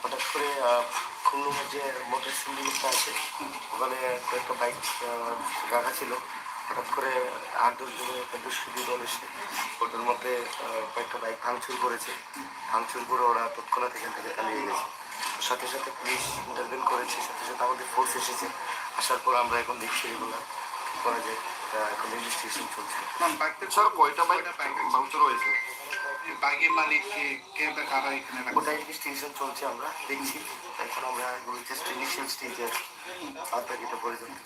হঠাৎ করে খুলনার যে মোটর সিন্ডিকেটটা আছে ওখানে কয়েকটা বাইক রাখা ছিল। হঠাৎ করে 8-10 জনের একটা দুষ্কৃতী দল এসে ওটার মধ্যে কয়েকটা বাইক ভাঙচুর করেছে। ভাঙচুর করে ওরা তৎক্ষণাৎ এখান থেকে পালিয়ে গেছে। সাথে সাথে পুলিশ ইন্টারভেন করেছে, সাথে সাথে আমাদের ফোর্স এসেছে। আসার পর আমরা এখন দেখছি এগুলো করা যায়, এখন ইনভেস্টিগেশন চলছে। স্যার কয়টা বাইক ভাঙচুর হয়েছে? বাইকের মালিক কে কারা এখানে? ওটা ইনভেস্টিগেশন চলছে, আমরা দেখছি। এখন আমরা এগুলো জাস্ট ইনিশিয়াল স্টেজে আছি, আর বাকিটা পর্যন্ত।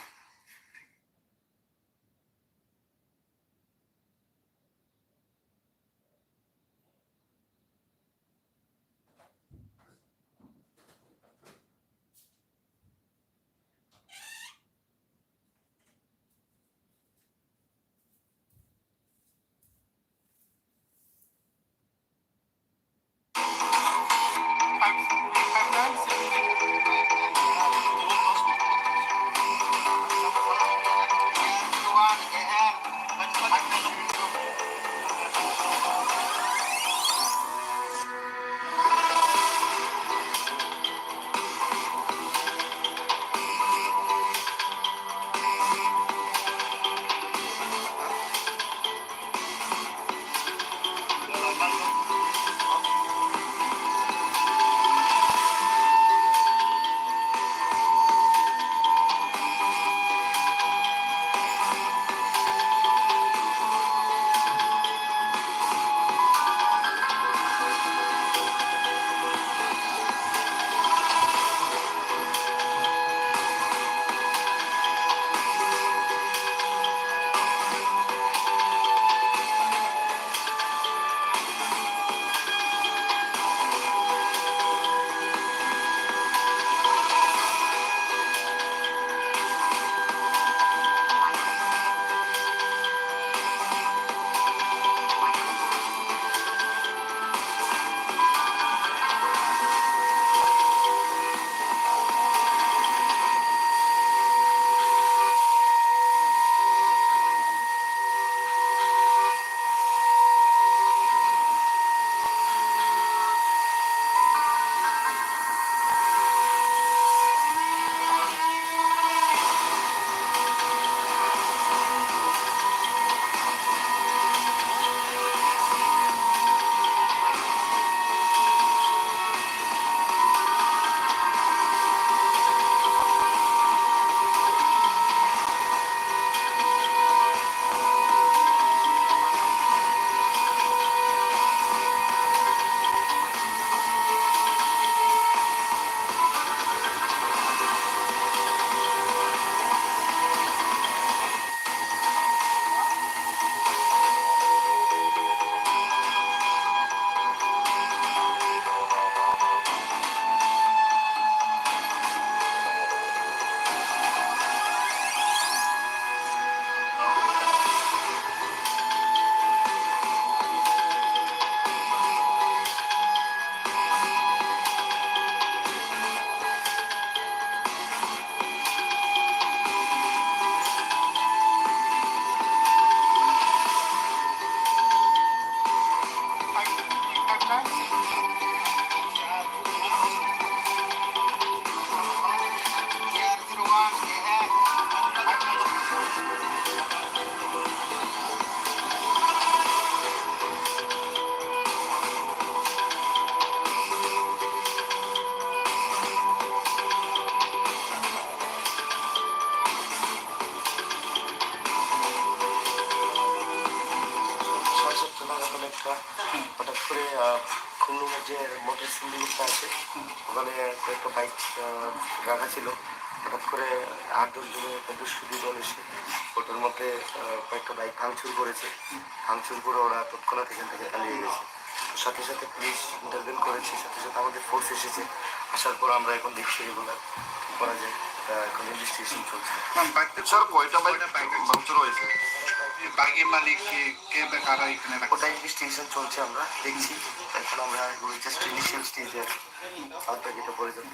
সাড়ে সাতটা নাগাদ একটা হঠাৎ করে খুলনার যে মোটর সিন্ডিকেটটা আছে ওখানে কয়েকটা বাইক রাখা ছিল। হঠাৎ করে 8-10 জনের একটা দুষ্কৃতী দল এসে ওটার মধ্যে কয়েকটা বাইক ভাঙচুর করেছে। ভাঙচুর করে ওরা তৎক্ষণাৎ এখান থেকে পালিয়ে গেছে। তো সাথে সাথে পুলিশ ইন্টারভেন করেছে, সাথে সাথে আমাদের ফোর্স এসেছে। আসার পর আমরা এখন দেখছি এগুলো কী করা যায়। এখন ইনভেস্টিগেশন চলছে। স্যার কয়টা বাইক ভাঙচুর হয়েছে? বাইকের মালিক কে কারা এখানে ওটা ইনভেস্টিগেশন চলছে, আমরা দেখছি। এখন আমরা এগুলো জাস্ট ইনিশিয়াল স্টেজে আপনাকে এটা করে যাবো।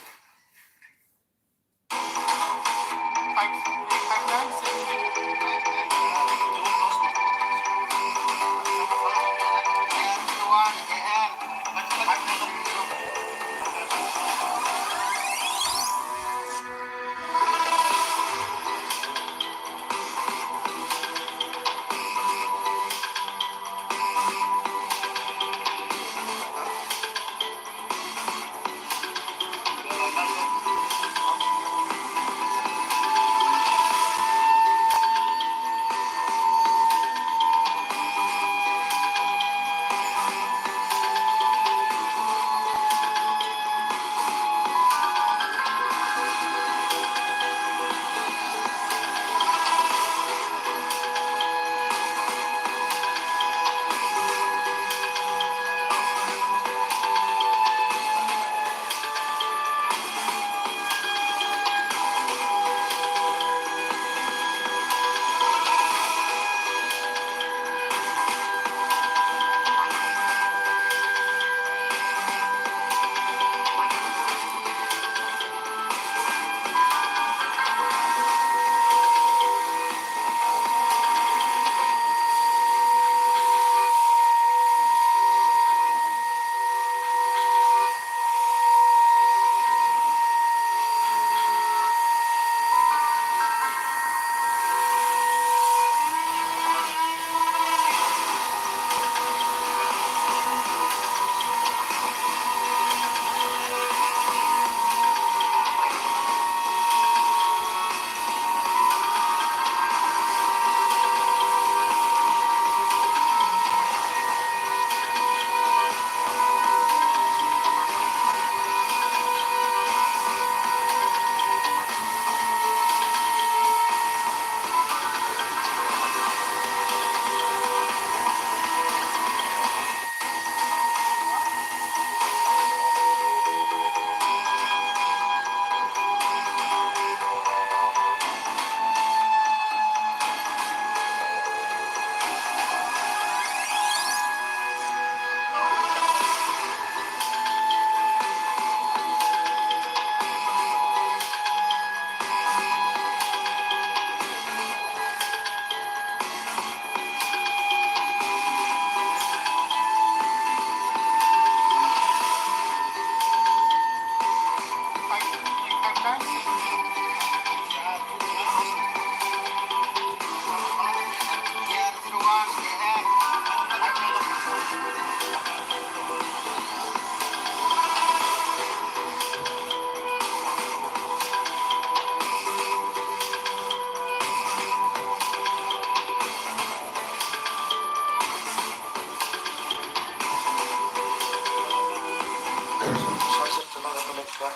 সাড়ে সাতটা নাগাদ একটা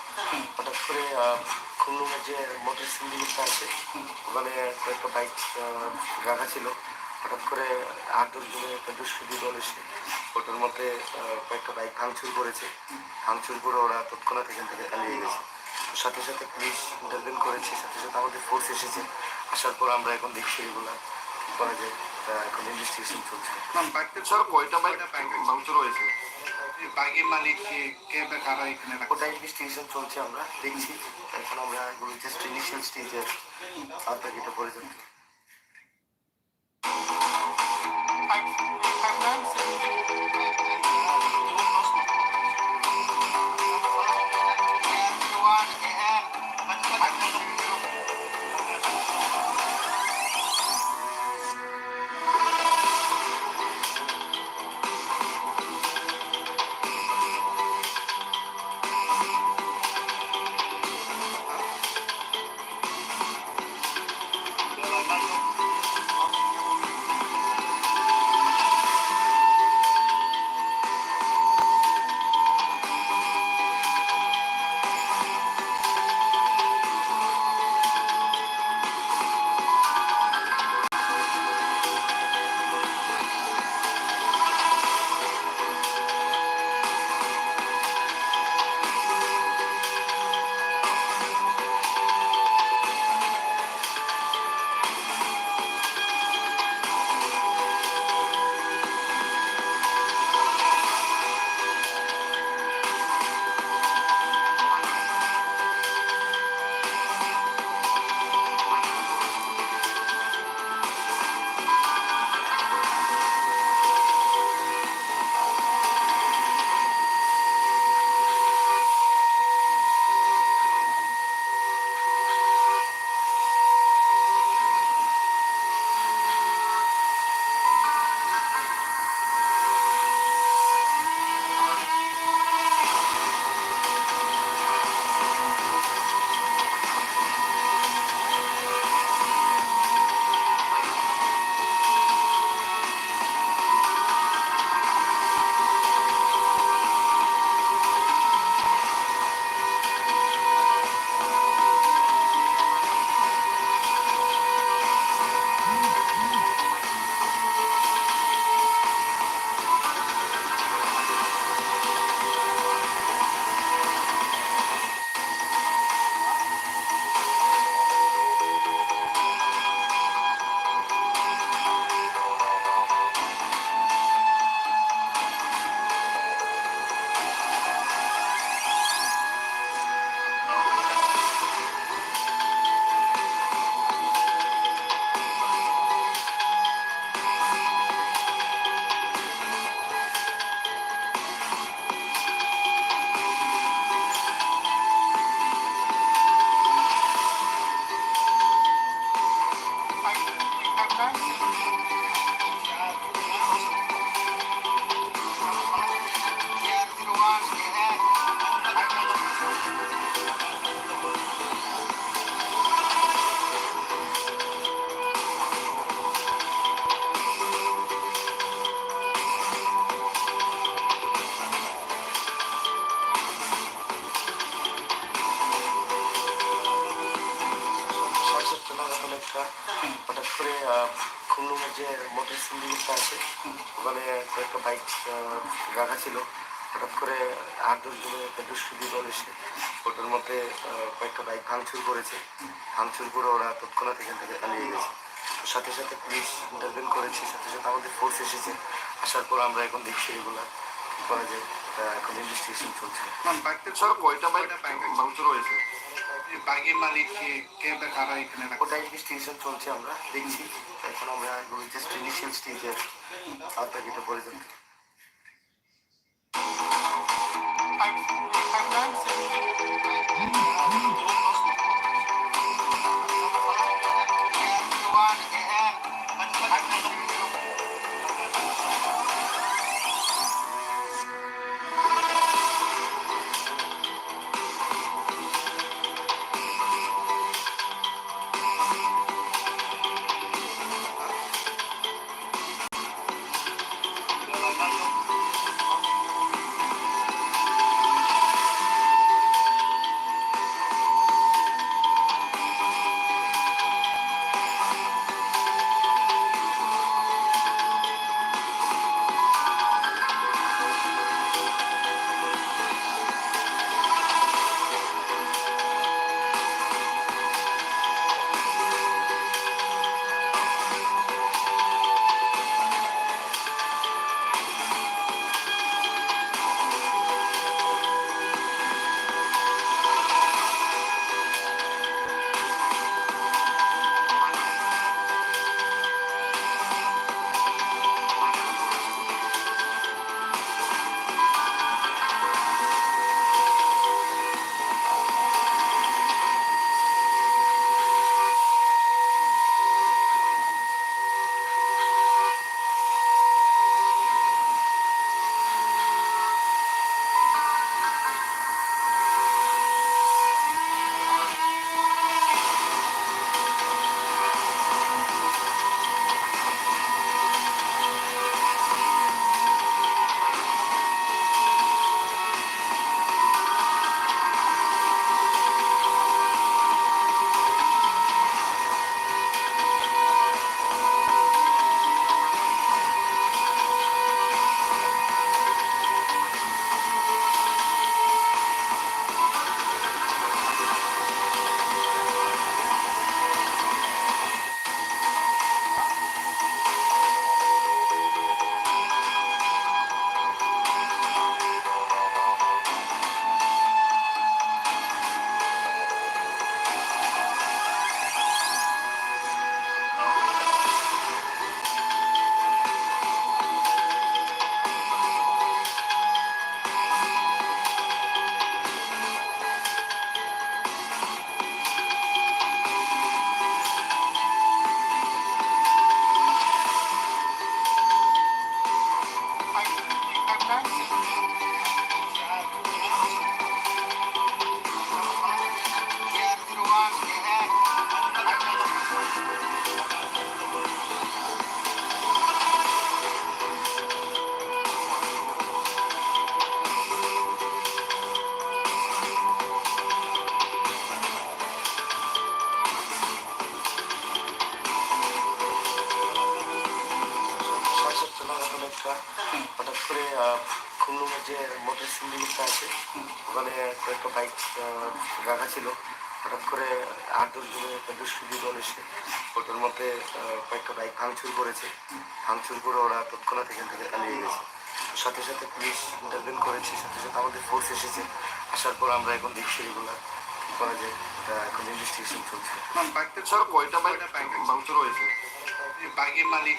হঠাৎ করে খুলনার যে মোটর সিন্ডিকেটটা আছে ওখানে কয়েকটা বাইক রাখা ছিল। হঠাৎ করে 8-10 জনের একটা দুষ্কৃতী দল এসে ওটার মধ্যে কয়েকটা বাইক ভাঙচুর করেছে। ভাঙচুর করে ওরা তৎক্ষণাৎ এখান থেকে পালিয়ে গেছে। তো সাথে সাথে পুলিশ ইন্টারভেন করেছে, সাথে সাথে আমাদের ফোর্স এসেছে। আসার পর আমরা এখন দেখছি এগুলো কী করা যায়। এখন ইনভেস্টিগেশন চলছে। স্যার কয়টা বাইক ভাঙচুর হয়েছে? বাইকের মালিক কে কারা এখানে ওটা ইনভেস্টিগেশন চলছে, আমরা দেখছি। এখন আমরা এগুলো জাস্ট ইনিশিয়াল স্টেজে আপনাকে এটা করে যাবো। সিন্ডিকেটটা আছে, ওখানে কয়েকটা বাইক রাখা ছিল। হঠাৎ করে 8-10 জনের একটা দুষ্কৃতী দল এসে ওটার মধ্যে কয়েকটা বাইক ভাঙচুর করেছে। ভাঙচুর করে ওরা তৎক্ষণাৎ এখান থেকে পালিয়ে গেছে। তো সাথে সাথে পুলিশ ইন্টারভেন করেছে, সাথে সাথে আমাদের ফোর্স এসেছে। আসার পর আমরা এখন দেখছি এগুলো কী করা যায়, এখন ইনভেস্টিগেশন চলছে। স্যার কয়টা বাইক ভাঙচুর হয়েছে? বাইকের মালিক কে বা কারা এখানে ওটা ইনভেস্টিগেশন চলছে, আমরা দেখছি। এখন আমরা এগুলো জাস্ট ইনিশিয়াল স্টেজে আপনাকে এটা পরে জানতে হঠাৎ করে খুলনার যে মোটর সিন্ডিকেটটা আছে, ওখানে কয়েকটা বাইক রাখা ছিল। হঠাৎ করে 8-10 জনের একটা দুষ্কৃতী দল এসে ওটার মধ্যে কয়েকটা বাইক ভাঙচুর করেছে। ভাঙচুর করে ওরা তৎক্ষণাৎ এখান থেকে পালিয়ে গেছে। তো সাথে সাথে পুলিশ ইন্টারভেন করেছে, সাথে সাথে আমাদের ফোর্স এসেছে। আসার পর আমরা এখন দেখছি এগুলো কী করা যায়, এখন ইনভেস্টিগেশন চলছে। স্যার কয়টা বাইক ভাঙচুর হয়েছে? বাইকের মালিক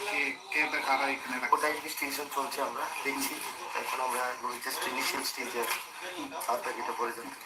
কে বা কারা এখানে ওটা ইনভেস্টিগেশন চলছে, আমরা দেখছি। এখন আমরা এগুলো জাস্ট ইনিশিয়াল স্টেজে আপনাকে এটা পরে জানতে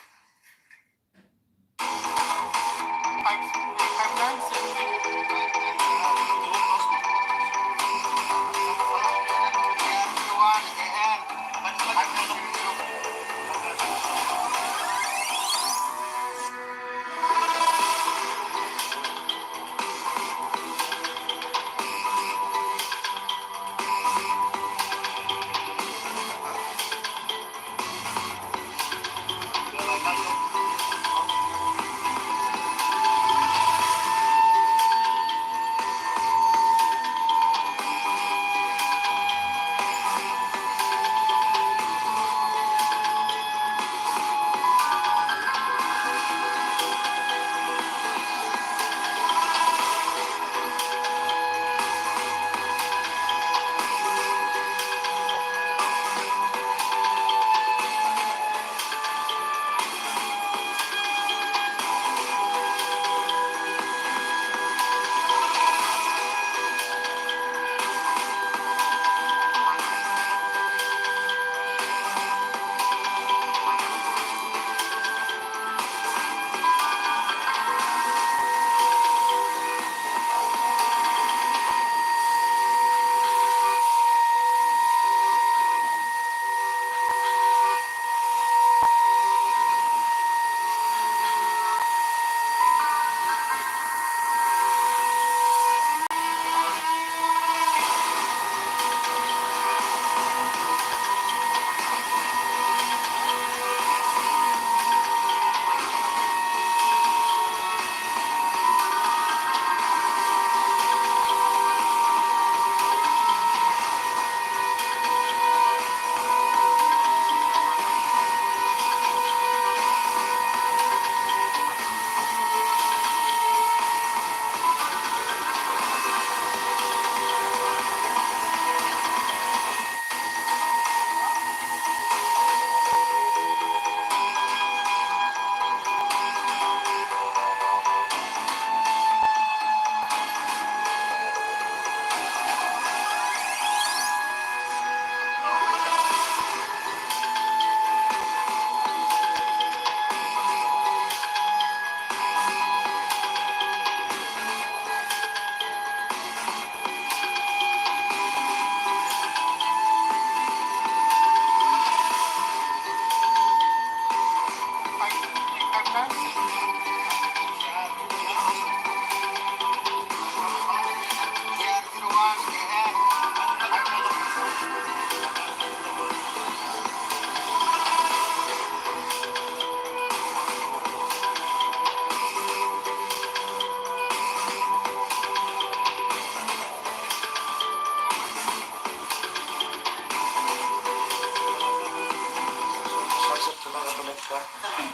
একটা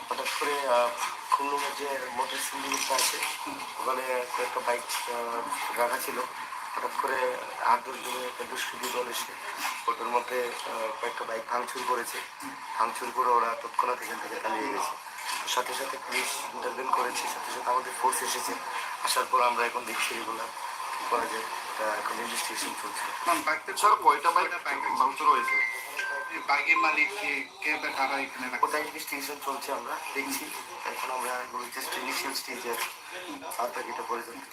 হঠাৎ করে খুলনার যে মোটর সিন্ডিকেটটা আছে ওখানে কয়েকটা বাইক রাখা ছিল। হঠাৎ করে 8-10 জনের একটা দুষ্কৃতী দল এসে ওটার মধ্যে কয়েকটা বাইক ভাঙচুর করেছে। ভাঙচুর করে ওরা তৎক্ষণাৎ এখান থেকে পালিয়ে গেছে। তো সাথে সাথে পুলিশ ইন্টারভেন করেছে, সাথে সাথে আমাদের ফোর্স এসেছে। আসার পর আমরা এখন দেখছি এগুলো কী করা যায়, এটা এখন ইনভেস্টিগেশন চলছে। স্যার কয়টা বাইক ভাঙচুর হয়েছে? বাইকের মালিক কে বা কারা এখানে ওটা ইনভেস্টিগেশন চলছে, আমরা দেখছি। এখন আমরা এগুলো জাস্ট ইনিশিয়াল স্টেজে আছি, আর বাকিটা পর্যন্ত।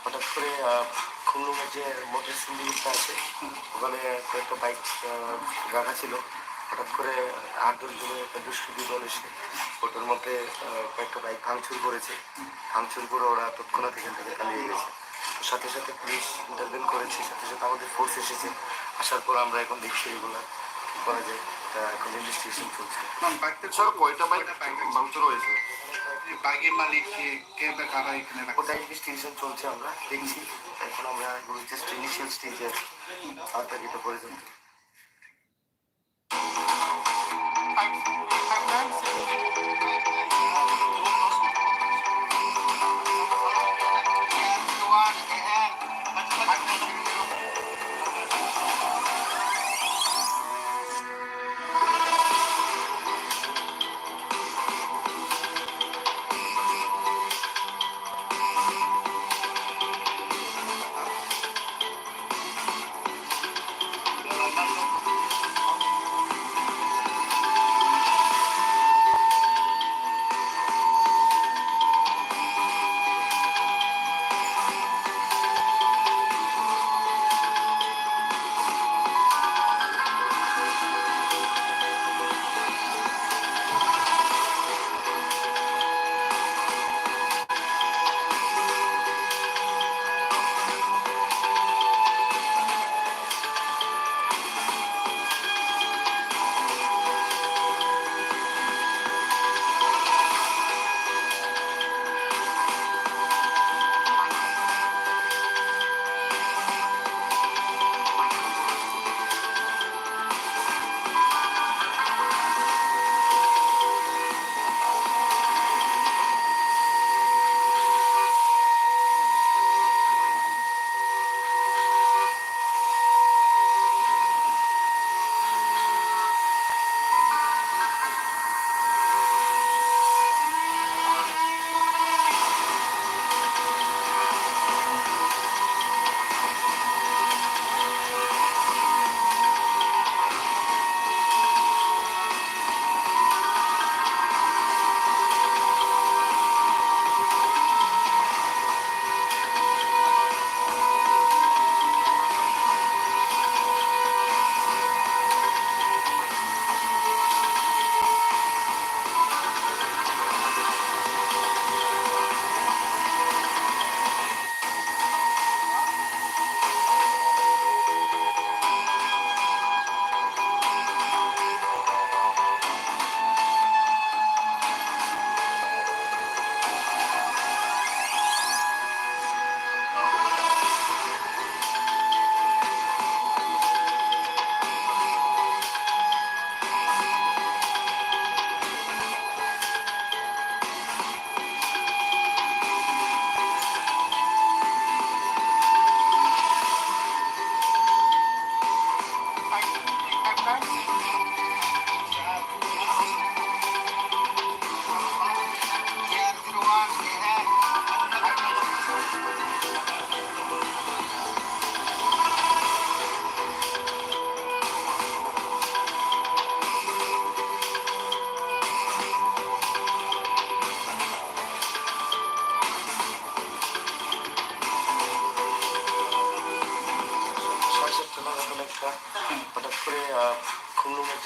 হঠাৎ করে খুলনার যে মোটর সিন্ডিকেটটা আছে ওখানে কয়েকটা বাইক রাখা ছিল। হঠাৎ করে 8-10 জনের একটা দুষ্কৃতী দল এসে ওটার মধ্যে কয়েকটা বাইক ভাঙচুর করেছে। ভাঙচুর করে ওরা তৎক্ষণাৎ এখান থেকে পালিয়ে গেছে। তো সাথে সাথে পুলিশ ইন্টারভেন করেছে, সাথে সাথে আমাদের ফোর্স এসেছে। আসার পর আমরা এখন দেখছি এগুলো কী করা যায়, এটা এখন ইনভেস্টিগেশন চলছে। স্যার কয়টা বাইক ভাঙচুর হয়েছে? বাইকের মালিক কে বা কারা এখানে ওটা ইনভেস্টিগেশন চলছে, আমরা দেখছি। এখন আমরা এগুলো জাস্ট ইনিশিয়াল স্টেজে আছি, আর বাকিটা পর্যন্ত।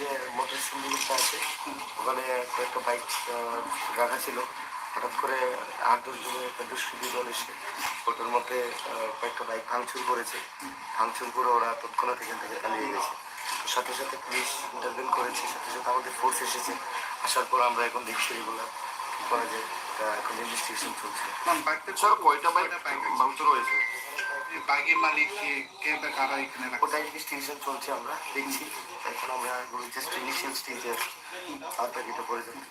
যে মোটর সিন্ডিকেটটা আছে ওখানে কয়েকটা বাইক রাখা ছিল। হঠাৎ করে 8-10 জনের একটা দুষ্কৃতী দল এসে ওটার মধ্যে কয়েকটা বাইক ভাঙচুর করেছে। ভাঙচুর করে ওরা তৎক্ষণাৎ এখান থেকে পালিয়ে গেছে। তো সাথে সাথে পুলিশ ইন্টারভেন করেছে, সাথে সাথে আমাদের ফোর্স এসেছে। আসার পর আমরা এখন দেখছি এগুলো কী করা যায়, এখন ইনভেস্টিগেশন চলছে। স্যার কয়টা বাইক ভাঙচুর হয়েছে? বাইকের মালিক কে বা কারা এখানে রাখছে? ওটা ইনভেস্টিগেশন চলছে, আমরা দেখছি। এখন আমরা এগুলো জাস্ট ইনিশিয়াল স্টেজে আছি, আর বাকিটা পরে যাবে।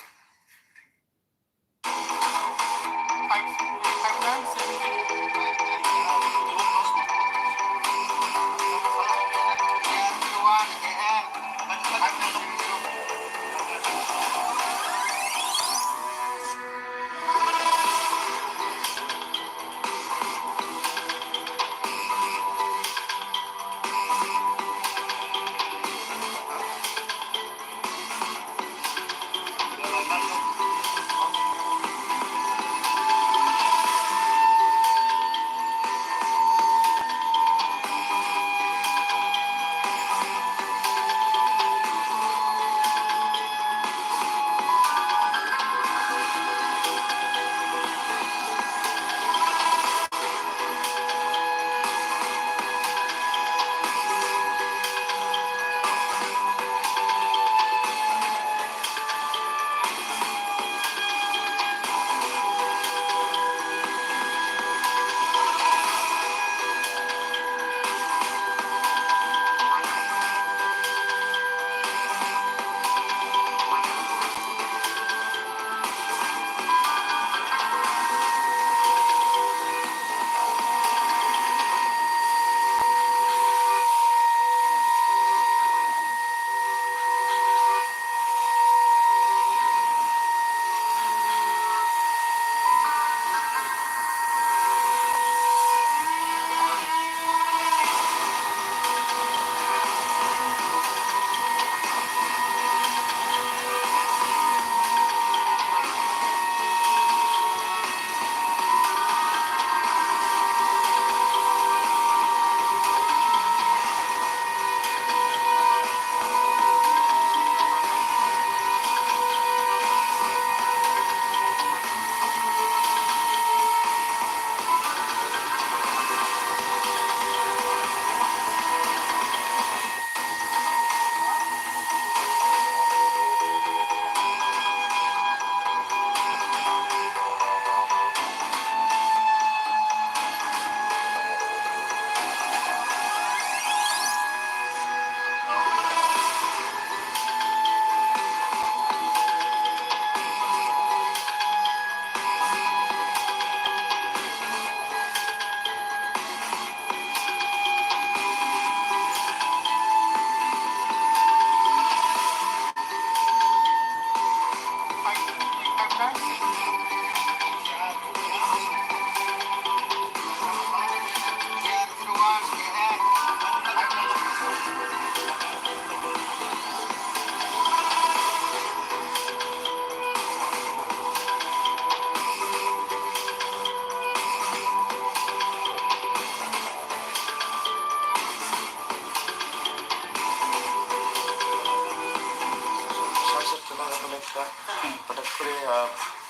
হঠাৎ করে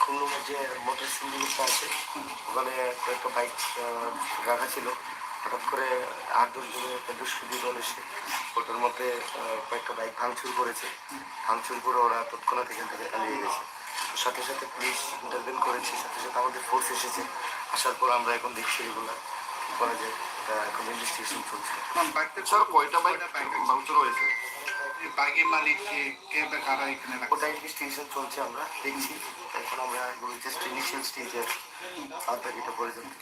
খুলনার যে মোটর সিন্ডিকেটটা আছে ওখানে কয়েকটা বাইক রাখা ছিল। হঠাৎ করে 8-10 জনের একটা দুষ্কৃতী দল এসে ওটার মধ্যে কয়েকটা বাইক ভাঙচুর করেছে। ভাঙচুর করে ওরা তৎক্ষণাৎ এখান থেকে পালিয়ে গেছে। তো সাথে সাথে পুলিশ ইন্টারভেন করেছে, সাথে সাথে আমাদের ফোর্স এসেছে। আসার পর আমরা এখন দেখছি এগুলো কী করা যায়, এখন ইনভেস্টিগেশন চলছে। স্যার কয়টা বাইক ভাঙচুর হয়েছে? বাইকের মালিক কে বা কারা এখানে রাখছে? ওটা ইনভেস্টিগেশন চলছে, আমরা দেখছি। এখন আমরা এগুলো জাস্ট ইনিশিয়াল স্টেজে আছি, আর বাকিটা পরে যাবে।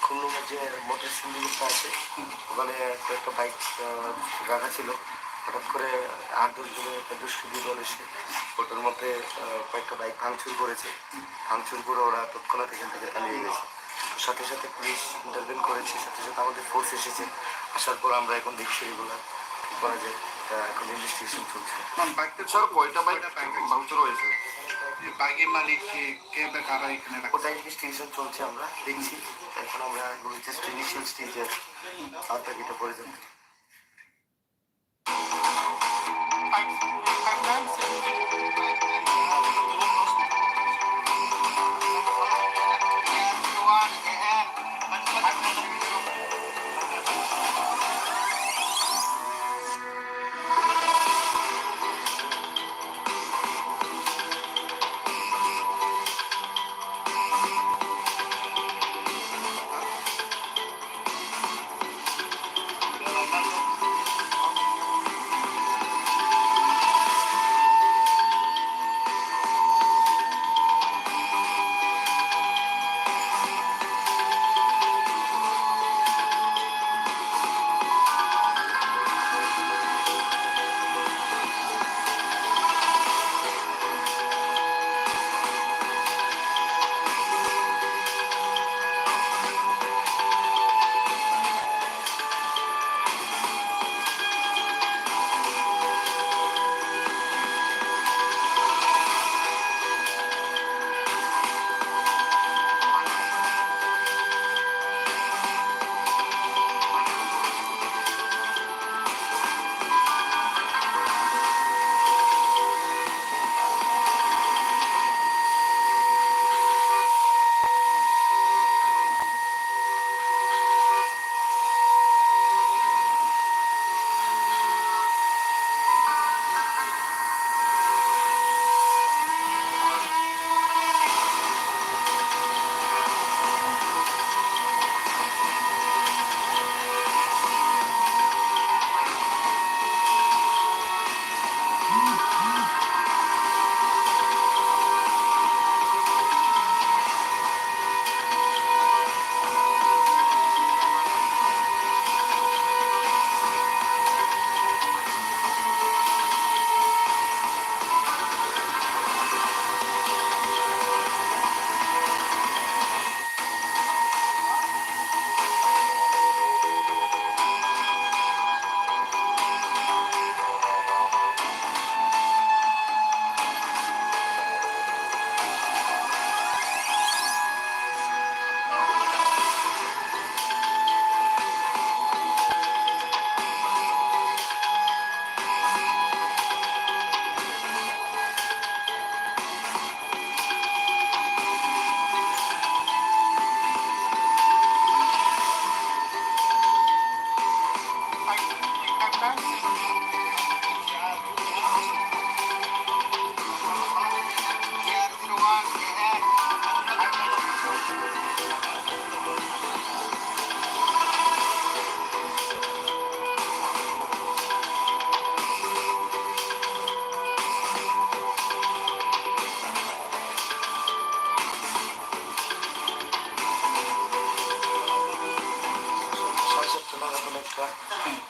খুলনার যে মোটর সিন্ডিকেটটা আছে ওখানে একটা বাইক রাখা ছিল। হঠাৎ করে 8-10 জনের একটা দুষ্কৃতী দল এসে ওটার মধ্যে কয়েকটা বাইক ভাঙচুর করেছে। ভাঙচুর করে ওরা তৎক্ষণাৎ এখান থেকে পালিয়ে গেছে। সাথে সাথে পুলিশ ইন্টারভেন করেছে, সাথে সাথে আমাদের ফোর্স এসেছে। আসার পর আমরা এখন দেখছি এগুলো কী করা যায়। এখন ইনভেস্টিগেশন চলছে। বাইকটা স্যার কয়টা বাইক ভাঙচুর হয়েছে? বাইকের মালিক কে বা কারা এখানে ওটা ইনভেস্টিগেশন চলছে, আমরা দেখছি। এখন আমরা এগুলো জাস্ট ইনিশিয়াল স্টেজে আর বাকিটা পরে যাবে।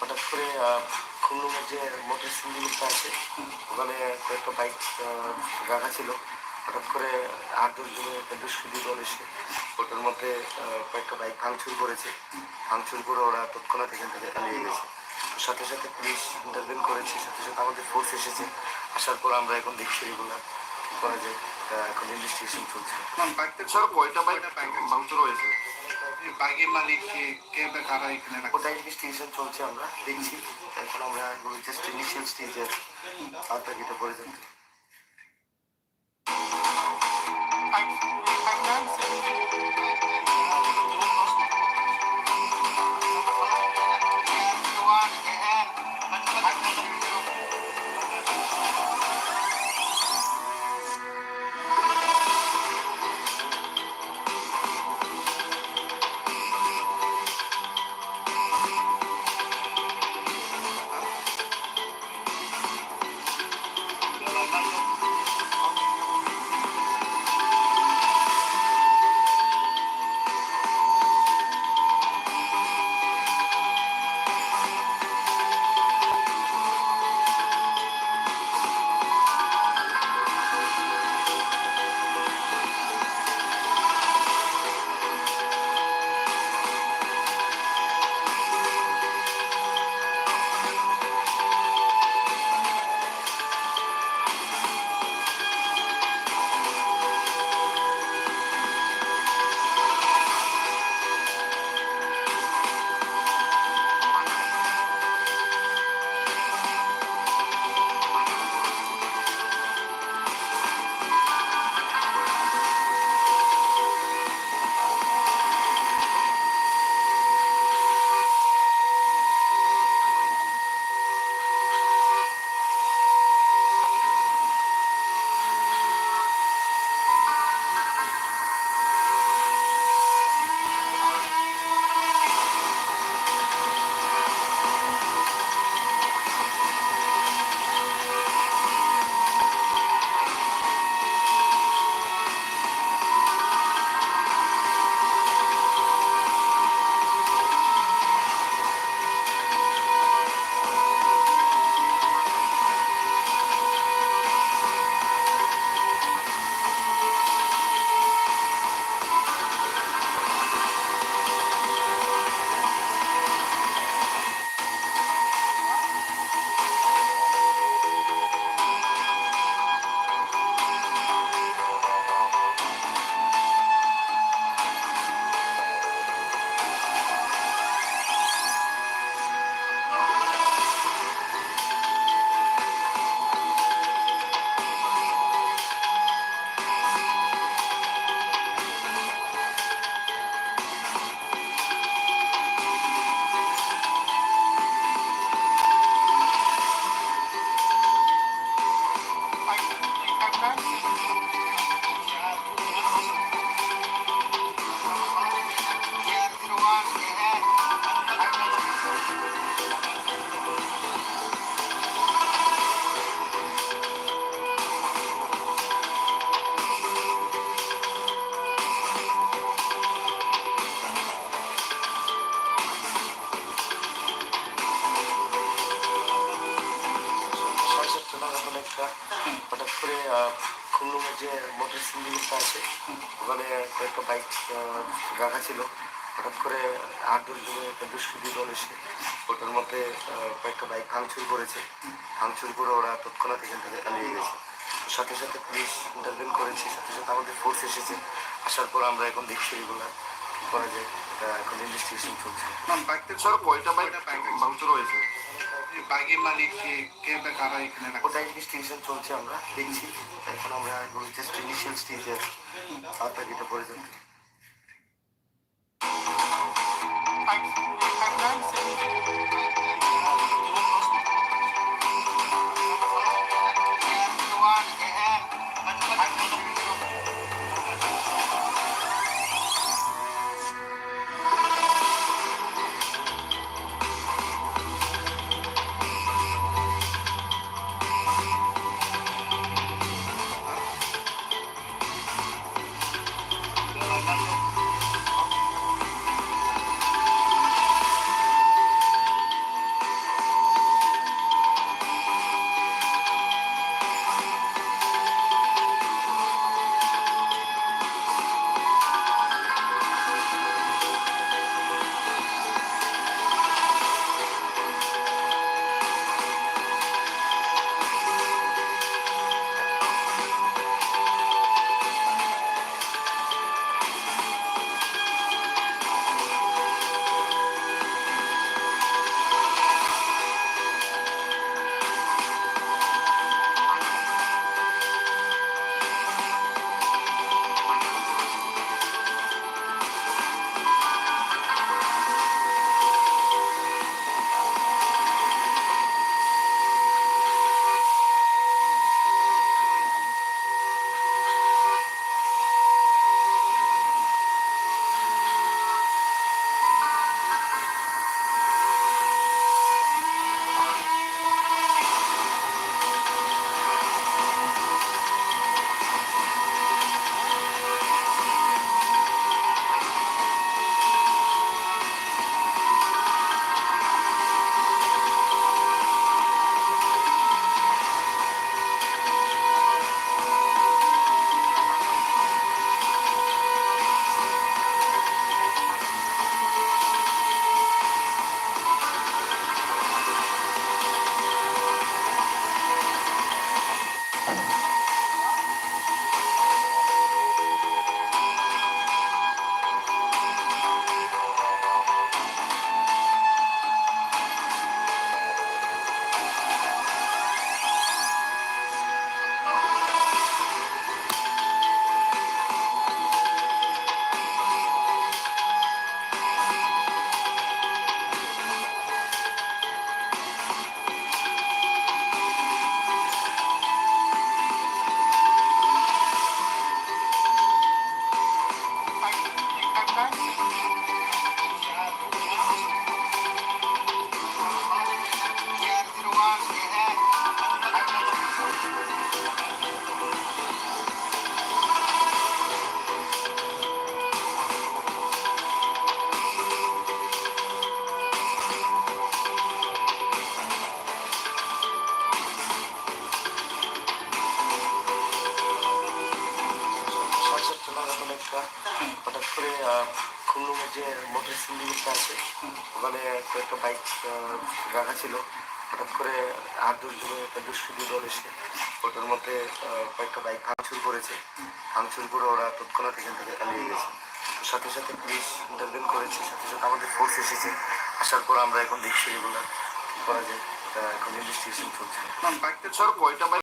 হঠাৎ করে খুলনার যে মোটর সিন্ডিকেটটা আছে ওখানে কয়েকটা বাইক রাখা ছিল। হঠাৎ করে 8-10 জনের একটা দুষ্কৃতী দল এসে ওটার মধ্যে কয়েকটা বাইক ভাঙচুর করেছে। ভাঙচুর করে ওরা তৎক্ষণাৎ এখান থেকে পালিয়ে গেছে। সাথে সাথে পুলিশ ইন্টারভেন করেছে, সাথে সাথে আমাদের ফোর্স এসেছে। আসার পর আমরা এখন দেখছি এগুলো কী করা যায়। এখন ইনভেস্টিগেশন চলছে। বাইকটা স্যার কয়টা বাইক ভাঙচুর হয়েছে? বাইকের মালিক কে বা কারা এখানে ওটা ইনভেস্টিগেশন চলছে, আমরা দেখছি। এখন আমরা এগুলো জাস্ট ইনিশিয়াল স্টেজে আর বাকিটা পরে যাবে। সাড়ে সাতটা নাগাদ একটা হঠাৎ করে খুলনার যে মোটর সিন্ডিকেটটা আছে ওখানে একটা বাইক রাখা ছিল। হঠাৎ করে 8-10 জনের একটা দুষ্কৃতী দল এসে ওটার মধ্যে কয়েকটা বাইক ভাঙচুর করেছে। ভাঙচুর করে ওরা তৎক্ষণাৎ এখান থেকে পালিয়ে গেছে। তো সাথে সাথে পুলিশ ইন্টারভেন করেছে, সাথে সাথে আমাদের ফোর্স এসেছে। আসার পর আমরা এখন দেখছি এগুলো কী করা যায়, এটা এখন ইনভেস্টিগেশন চলছে। স্যার কয়টা বাইক ভাঙচুর হয়েছে? বাইকের মালিক কে বা কারা এখানে রাখা? ওটা ইনভেস্টিগেশন চলছে, আমরা দেখছি। এখন আমরা এগুলো জাস্ট ইনিশিয়াল স্টেজে আছি, তারপর যেটা প্রয়োজন। একটা হঠাৎ করে খুলনার যে মোটর সিন্ডিকেটটা আছে ওখানে কয়েকটা বাইক রাখা ছিল। হঠাৎ করে 8-10 জনের একটা দুষ্কৃতী দল এসে ওটার মধ্যে কয়েকটা বাইক ভাঙচুর করেছে। ভাঙচুর করে ওরা তৎক্ষণাৎ এখান থেকে পালিয়ে গেছে। তো সাথে সাথে পুলিশ ইন্টারভেন করেছে, সাথে সাথে আমাদের ফোর্স এসেছে। আসার পর আমরা এখন দেখছি এগুলো কী করা যায়, এটা এখন ইনভেস্টিগেশন চলছে। স্যার কয়টা